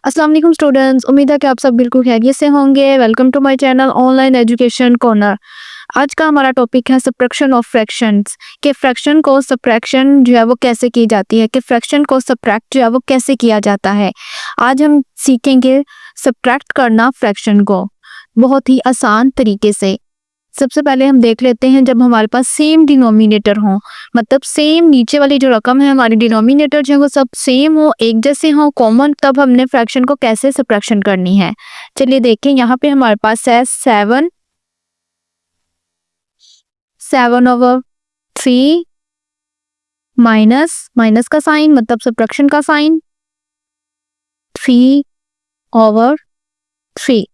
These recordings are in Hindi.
अस्सलाम वालेकुम स्टूडेंट्स, उम्मीद है कि आप सब बिल्कुल खैरियत से होंगे। Welcome to my channel online education corner. आज का हमारा टॉपिक है सब्ट्रैक्शन ऑफ फ्रैक्शंस, कि फ्रैक्शन को सब्ट्रैक्शन जो है वो कैसे की जाती है, कि फ्रैक्शन को सब्ट्रैक्ट जो है वो कैसे किया जाता है। आज हम सीखेंगे सब्ट्रैक्ट करना फ्रैक्शन को बहुत ही आसान तरीके से। सबसे पहले हम देख लेते हैं, जब हमारे पास सेम डिनोमिनेटर हो, मतलब सेम नीचे वाली जो रकम है हमारी डिनोमिनेटर जो है वो सब सेम हो, एक जैसे हो, कॉमन, तब हमने फ्रैक्शन को कैसे सब्ट्रैक्शन करनी है। चलिए देखें, यहाँ पे हमारे पास है 7/3 माइनस माइनस का साइन मतलब सब्ट्रैक्शन का साइन 3/3।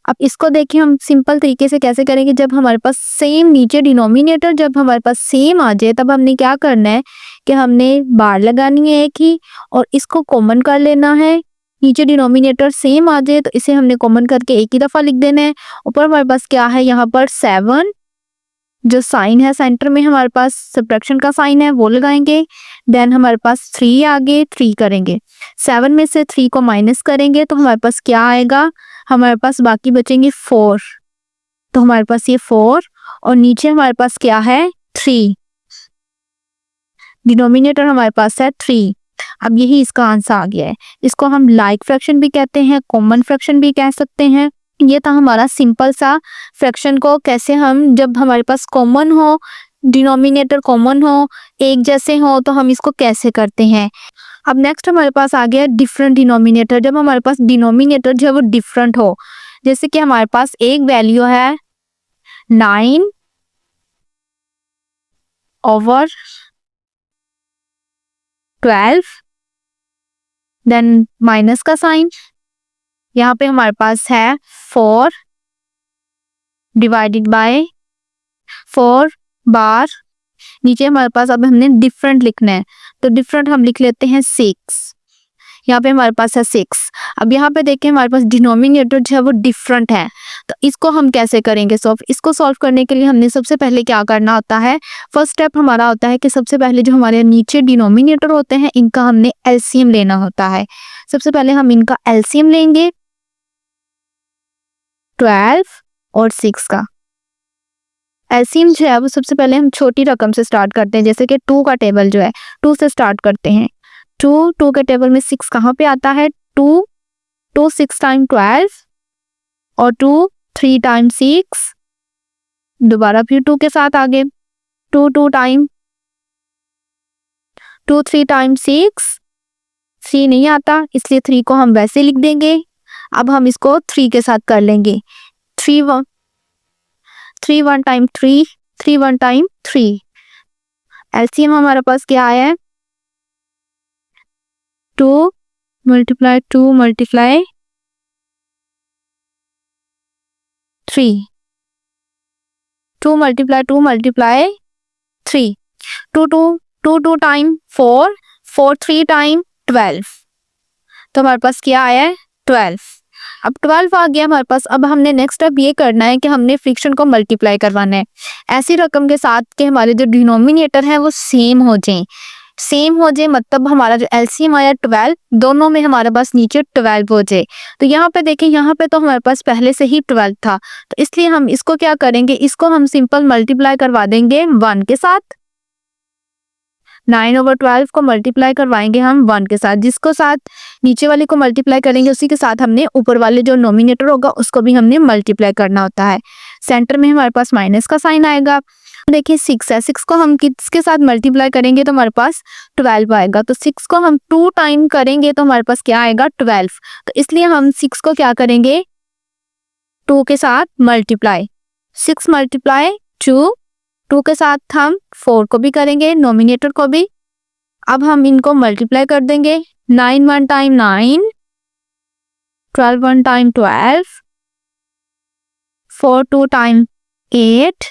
अब इसको देखिए हम सिंपल तरीके से कैसे करेंगे। जब हमारे पास सेम नीचे डिनोमिनेटर जब हमारे पास सेम आ जाए तब हमने क्या करना है कि हमने बार लगानी है एक ही, और इसको कॉमन कर लेना है। नीचे डिनोमिनेटर सेम आ जाए तो इसे हमने कॉमन करके एक ही दफा लिख देना है। ऊपर हमारे पास क्या है, यहाँ पर 7 जो साइन है सेंटर में हमारे पास सब्ट्रैक्शन का साइन है वो लगाएंगे। देन हमारे पास 3 आगे 3 करेंगे, 7 में से 3 को माइनस करेंगे तो हमारे पास क्या आएगा, हमारे पास बाकी बचेंगे 4। तो हमारे पास ये 4 और नीचे हमारे पास क्या है 3, डिनोमिनेटर हमारे पास है 3। अब यही इसका आंसर आ गया है। इसको हम लाइक फ्रैक्शन भी कहते हैं, कॉमन फ्रैक्शन भी कह सकते हैं। ये था हमारा सिंपल सा फ्रैक्शन को कैसे हम, जब हमारे पास कॉमन हो, डिनोमिनेटर कॉमन हो, एक जैसे हो, तो हम इसको कैसे करते हैं। अब नेक्स्ट हमारे पास आ गया डिफरेंट डिनोमिनेटर। जब हमारे पास डिनोमिनेटर जो है वो डिफरेंट हो, जैसे कि हमारे पास एक वैल्यू है 9/12, देन माइनस का साइन, यहाँ पे हमारे पास है 4 डिवाइडेड बाय 4 बार, नीचे हमारे पास अब हमने डिफरेंट लिखना है तो डिफरेंट हम लिख लेते हैं 6, यहाँ पे हमारे पास है 6। अब यहाँ पे देखें हमारे पास डिनोमिनेटर जो है वो डिफरेंट है, तो इसको हम कैसे करेंगे सॉल्व। इसको सॉल्व करने के लिए हमने सबसे पहले क्या करना होता है, फर्स्ट स्टेप हमारा होता है कि सबसे पहले जो हमारे नीचे डिनोमिनेटर होते हैं इनका हमने एलसीएम लेना होता है। सबसे पहले हम इनका एलसीएम लेंगे 12 और 6 का। एलसीएम जो है वो सबसे पहले हम छोटी रकम से स्टार्ट करते हैं, जैसे कि 2 का टेबल जो है 2 से स्टार्ट करते हैं। 2 के टेबल में 6 कहाँ पे आता है, 2 6 टाइम 12 और 2 3 टाइम 6, दोबारा फिर 2 के साथ आगे 2 टाइम 2 3 टाइम 6, 3 नहीं आता इसलिए 3 को हम वैसे लिख देंगे। अब हम इसको 3 के साथ कर लेंगे, 3 1 टाइम 3, 3 1 टाइम 3। एलसीएम हमारे पास क्या आया है, 2 multiply 2 multiply 3, 2 multiply 2 multiply 3, 2 time 4, 4 3 time 12, तो हमारे पास क्या आया है 12। अब 12 आ गया हमारे पास। अब हमने नेक्स्ट स्टेप ये करना है कि हमने फ्रैक्शन को मल्टीप्लाई करवाना है ऐसी रकम के साथ कि हमारे जो डिनोमिनेटर है वो सेम हो जाए, मतलब हमारा जो एलसीएम आया 12, दोनों में हमारे पास नीचे 12 हो जाए। तो यहाँ पे देखें, यहाँ पे तो हमारे पास पहले से ही 12 था, तो इसलिए हम इसको क्या करेंगे, इसको हम सिंपल मल्टीप्लाई करवा देंगे 1 के साथ। 9/12 को मल्टीप्लाई करवाएंगे हम 1 के साथ, जिसको साथ नीचे वाले को मल्टीप्लाई करेंगे उसी के साथ हमने ऊपर वाले जो नोमिनेटर होगा उसको भी हमने मल्टीप्लाई करना होता है। सेंटर में हमारे पास माइनस का साइन आएगा। देखिए 6 है, 6 को हम किसके साथ मल्टीप्लाई करेंगे तो हमारे पास 12 आएगा। तो 6 को हम 2 टाइम करेंगे तो हमारे पास क्या आएगा 12। तो इसलिए हम 6 को क्या करेंगे 2 के साथ मल्टीप्लाई, 6 मल्टीप्लाई 2 के साथ हम 4 को भी करेंगे, नोमिनेटर को भी। अब हम इनको मल्टीप्लाई कर देंगे, 9 1 टाइम 9, 12 1 टाइम 12, 4 2 टाइम 8,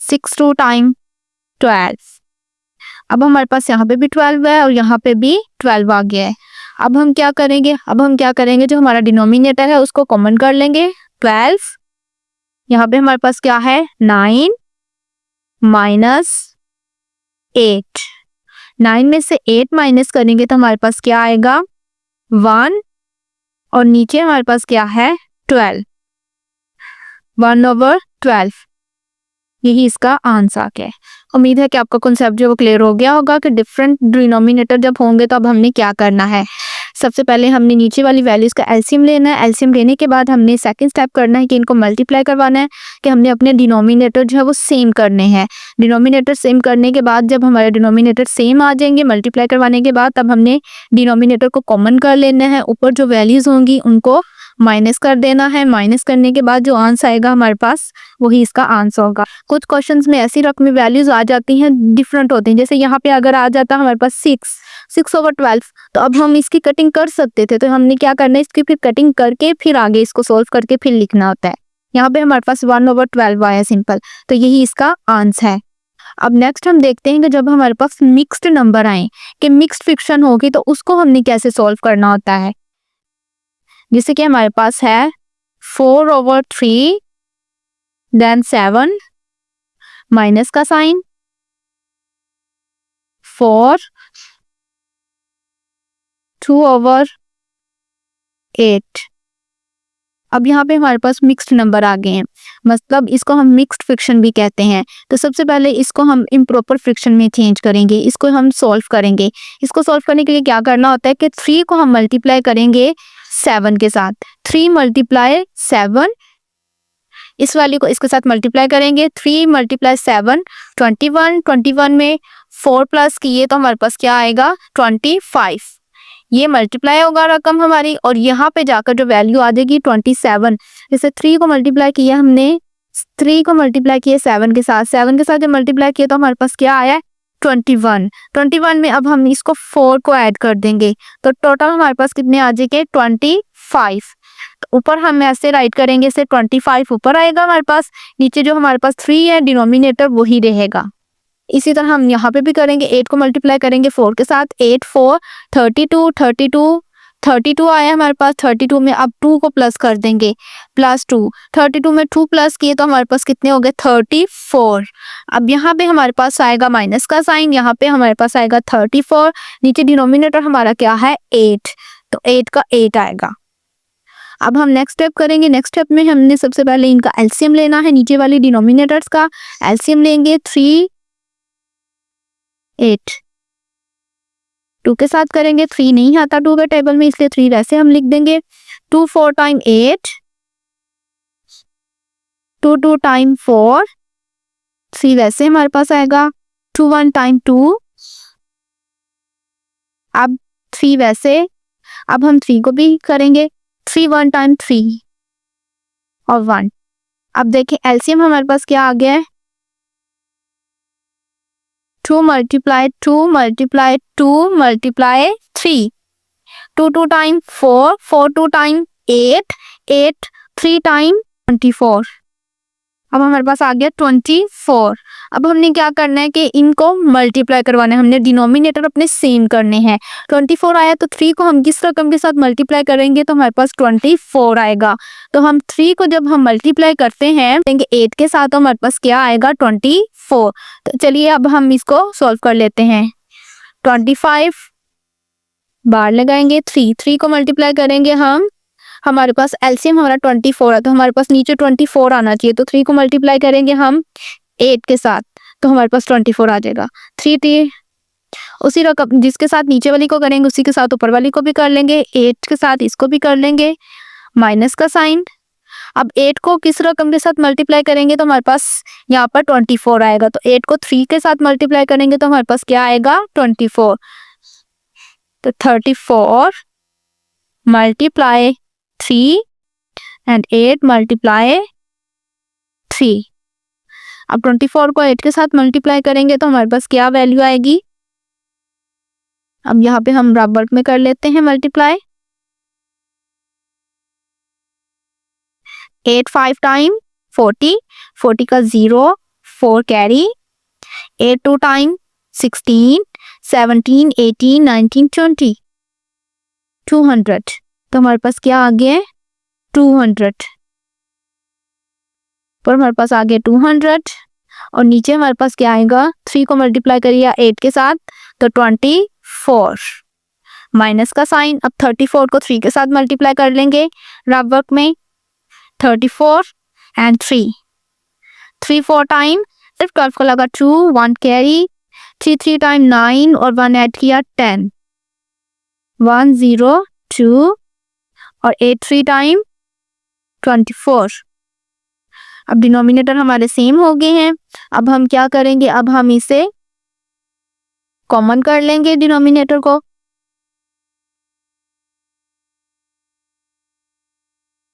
6 2 टाइम 12। अब हमारे पास यहाँ पे भी 12 है और यहाँ पे भी 12 आ गया है। अब हम क्या करेंगे, जो हमारा डिनोमिनेटर है उसको कॉमन कर लेंगे 12। यहाँ पे हमारे पास क्या है 9 माइनस 8, 9 में से 8 माइनस करेंगे तो हमारे पास क्या आएगा 1 और नीचे हमारे पास क्या है 12, 1/12। यही इसका आंसर है। उम्मीद है कि आपका कॉन्सेप्ट जो वो क्लियर हो गया होगा कि डिफरेंट डिनोमिनेटर जब होंगे तो अब हमने क्या करना है। सबसे पहले हमने नीचे वाली वैल्यूज़ का एलसीएम लेना है। एलसीएम लेने के बाद हमने सेकंड स्टेप करना है कि इनको मल्टीप्लाई करवाना है, कि हमने अपने डिनोमिनेटर जो है वो सेम करने हैं। डिनोमिनेटर सेम करने के बाद जब हमारे डिनोमिनेटर सेम आ जाएंगे मल्टीप्लाई करवाने के बाद, तब हमने डिनोमिनेटर को कॉमन कर लेना है। ऊपर जो वैल्यूज़ होंगी उनको माइनस कर देना है। माइनस करने के बाद जो आंसर आएगा हमारे पास वही इसका आंसर होगा। कुछ क्वेश्चंस में ऐसी रकमी वैल्यूज आ जाती हैं, डिफरेंट होती हैं। जैसे यहाँ पे अगर आ जाता हमारे पास 6/12, तो अब हम इसकी कटिंग कर सकते थे, तो हमने क्या करना है, इसकी फिर कटिंग करके फिर आगे इसको सोल्व करके फिर लिखना होता है। यहाँ पे हमारे पास 1/12 आया सिंपल, तो यही इसका आंसर है। अब नेक्स्ट हम देखते हैं कि जब हमारे पास मिक्स्ड नंबर आए, कि मिक्स्ड फ्रैक्शन होगी, तो उसको हमने कैसे सोल्व करना होता है। जैसे कि हमारे पास है 4/3 देन 7 माइनस का साइन 4 2/8। अब यहाँ पे हमारे पास मिक्स्ड नंबर आ गए हैं, मतलब इसको हम मिक्स्ड फ्रैक्शन भी कहते हैं। तो सबसे पहले इसको हम इम्प्रॉपर फ्रैक्शन में चेंज करेंगे, इसको हम सॉल्व करेंगे। इसको सॉल्व करने के लिए क्या करना होता है कि 3 को हम मल्टीप्लाई करेंगे 7 के साथ। 3 × 7, इस वाली को इसके साथ मल्टीप्लाई करेंगे। 3 × 7 21, 21 में 4 प्लस किए तो हमारे पास क्या आएगा 25। ये मल्टीप्लाई होगा रकम हमारी, और यहाँ पे जाकर जो वैल्यू आ जाएगी 27। जैसे 3 को मल्टीप्लाई किया हमने, 3 को मल्टीप्लाई किया 7 के साथ, 7 के साथ जब मल्टीप्लाई किया तो हमारे पास क्या आया 21। 21 में अब हम इसको 4 को ऐड कर देंगे, तो टोटल हमारे पास कितने आ जाएंगे 25। तो ऊपर हम ऐसे राइट करेंगे, से 25 ऊपर आएगा हमारे पास, नीचे जो हमारे पास 3 है डिनोमिनेटर वही रहेगा। इसी तरह हम यहाँ पे भी करेंगे, 8 को मल्टीप्लाई करेंगे 4 के साथ, 8 4 32 आया हमारे पास। 32 में अब 2 को प्लस कर देंगे, +2। 32 में 2 प्लस किए तो हमारे पास कितने हो गए 34। अब यहाँ पे हमारे पास आएगा माइनस का साइन, यहाँ पे हमारे पास आएगा 34। नीचे डिनोमिनेटर हमारा क्या है 8, तो 8 का 8 आएगा। अब हम नेक्स्ट स्टेप करेंगे। नेक्स्ट स्टेप में हमने सबसे पहले इनका एलसीएम लेना है, नीचे वाली डिनोमिनेटर्स का एलसीएम लेंगे। 3 8 2 के साथ करेंगे, 3 नहीं आता 2 के टेबल में, इसलिए 3 वैसे हम लिख देंगे। 2 4 टाइम 8, 2 2 टाइम 4, 3 वैसे हमारे पास आएगा। 2 1 टाइम 2, अब 3 वैसे, अब हम 3 को भी करेंगे। 3 1 टाइम 3 और 1। अब देखें एलसीएम हमारे पास क्या आ गया है 2 × 2 × 2 × 3, 2 2 टाइम 4, 4 2 टाइम 8, 8 3 टाइम 24। अब हमारे पास आ गया 24। अब हमने क्या करना है कि इनको मल्टीप्लाई करवाना है, हमने डिनोमिनेटर अपने सेम करने हैं। 24 आया तो 3 को हम किस रकम के साथ मल्टीप्लाई करेंगे तो हमारे पास 24 आएगा। तो हम 3 को जब हम मल्टीप्लाई करते हैं 8 के साथ तो हमारे पास क्या आएगा 24। तो चलिए अब हम इसको सॉल्व कर लेते हैं। 25 बार लगाएंगे, 3 को मल्टीप्लाई करेंगे हम, हमारे पास एलसीएम हमारा 24 है, तो हमारे पास नीचे 24 आना चाहिए। तो 3 को मल्टीप्लाई करेंगे हम 8 के साथ, तो हमारे पास 24 आ जाएगा। 3 उसी रकम जिसके साथ नीचे वाली को करेंगे उसी के साथ ऊपर वाली को भी कर लेंगे, 8 के साथ इसको भी कर लेंगे, माइनस का साइन। अब 8 को किस रकम के साथ मल्टीप्लाई करेंगे तो हमारे पास यहाँ पर 24 आएगा। तो 8 को 3 के साथ मल्टीप्लाई करेंगे तो हमारे पास क्या आएगा 24। तो 34 × 3 and 8 × 3। अब 24 को 8 के साथ मल्टीप्लाई करेंगे तो हमारे पास क्या वैल्यू आएगी। अब यहाँ पे हम बराबर में कर लेते हैं मल्टीप्लाई। 8 5 टाइम 40, 40 का 0, 4 कैरी। 8 2 टाइम 16, 17 18 19 20, 200। तो हमारे पास क्या आ गया है 200। पर हमारे पास आ गया 200, और नीचे हमारे पास क्या आएगा 3 को मल्टीप्लाई करिए 8 के साथ तो 24। माइनस का साइन। अब 34 को 3 के साथ मल्टीप्लाई कर लेंगे रफ वर्क में, 34 एंड 3 4 टाइम, सिर्फ 12 को लगा 2, 1 कैरी, 3 टाइम 9 और 1 ऐड किया 10, 1 0 2 और 8 3 टाइम 24। अब डिनोमिनेटर हमारे सेम हो गए हैं। अब हम क्या करेंगे, अब हम इसे कॉमन कर लेंगे डिनोमिनेटर को।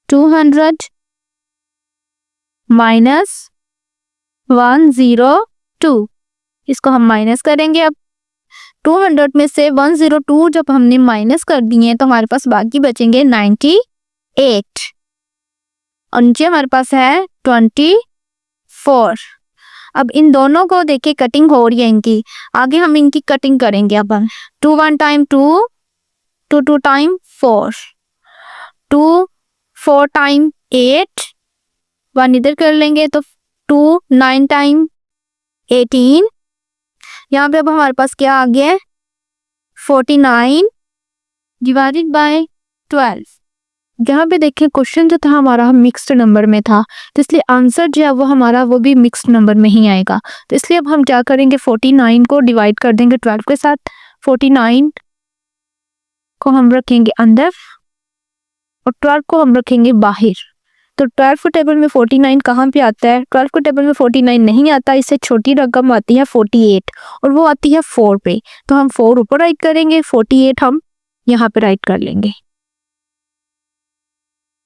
-200 -102, इसको हम माइनस करेंगे। अब 200 में से 102 जब हमने माइनस कर दिए तो हमारे पास बाकी बचेंगे 98 और नीचे हमारे पास है 24। अब इन दोनों को देखिए कटिंग हो रही है इनकी, आगे हम इनकी कटिंग करेंगे। अब हम 2 1 टाइम 2, 2 2 टाइम 4, 2 4 टाइम 8, 1 इधर कर लेंगे तो 2 9 टाइम 18। यहाँ पे अब हमारे पास क्या आ गया है 49 डिवाइडेड बाय 12। यहाँ पे देखिए क्वेश्चन जो था हमारा मिक्स्ड नंबर में था, तो इसलिए आंसर जो है वो हमारा वो भी मिक्स्ड नंबर में ही आएगा। तो इसलिए अब हम क्या करेंगे 49 को डिवाइड कर देंगे 12 के साथ, 49 को हम रखेंगे अंदर और 12 को हम रखेंगे बाहर। तो 12 को टेबल में 49 कहाँ पे आता है, 12 को टेबल में 49 नहीं आता, इससे छोटी रकम आती है 48 और वो आती है 4 पे। तो हम 4 ऊपर राइट करेंगे, 48 हम यहाँ पे राइट कर लेंगे।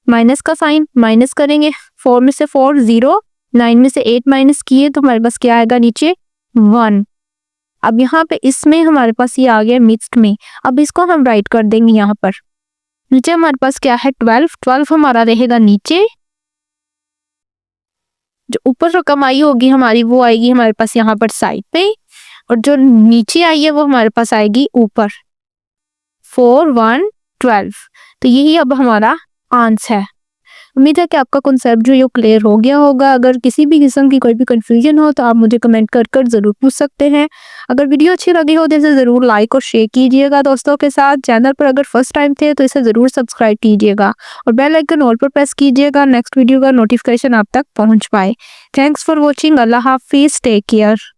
माइनस का साइन माइनस करेंगे, 4 में से 4 0, 9 में से 8 माइनस किए तो हमारे पास क्या आएगा नीचे 1। अब यहाँ पे इसमें हमारे पास ये आ गया मिक्स्ड में, अब इसको हम राइट कर देंगे यहाँ पर। नीचे हमारे पास क्या है 12 हमारा रहेगा नीचे, जो ऊपर रकम आई होगी हमारी वो आएगी हमारे पास यहाँ पर साइड पे, और जो नीचे आई है वो हमारे पास आएगी ऊपर। 4 1 12। तो यही अब हमारा आंसर है। उम्मीद है कि आपका कॉन्सेप्ट जो ये क्लियर हो गया होगा। अगर किसी भी किस्म की कोई भी कंफ्यूजन हो तो आप मुझे कमेंट कर जरूर पूछ सकते हैं। अगर वीडियो अच्छी लगी हो तो इसे जरूर लाइक और शेयर कीजिएगा दोस्तों के साथ। चैनल पर अगर फर्स्ट टाइम थे तो इसे जरूर सब्सक्राइब कीजिएगा और बेल आइकन ऑल पर प्रेस कीजिएगा, नेक्स्ट वीडियो का नोटिफिकेशन आप तक पहुंच पाए। Thanks for watching. अल्लाह हाफिज, टेक केयर।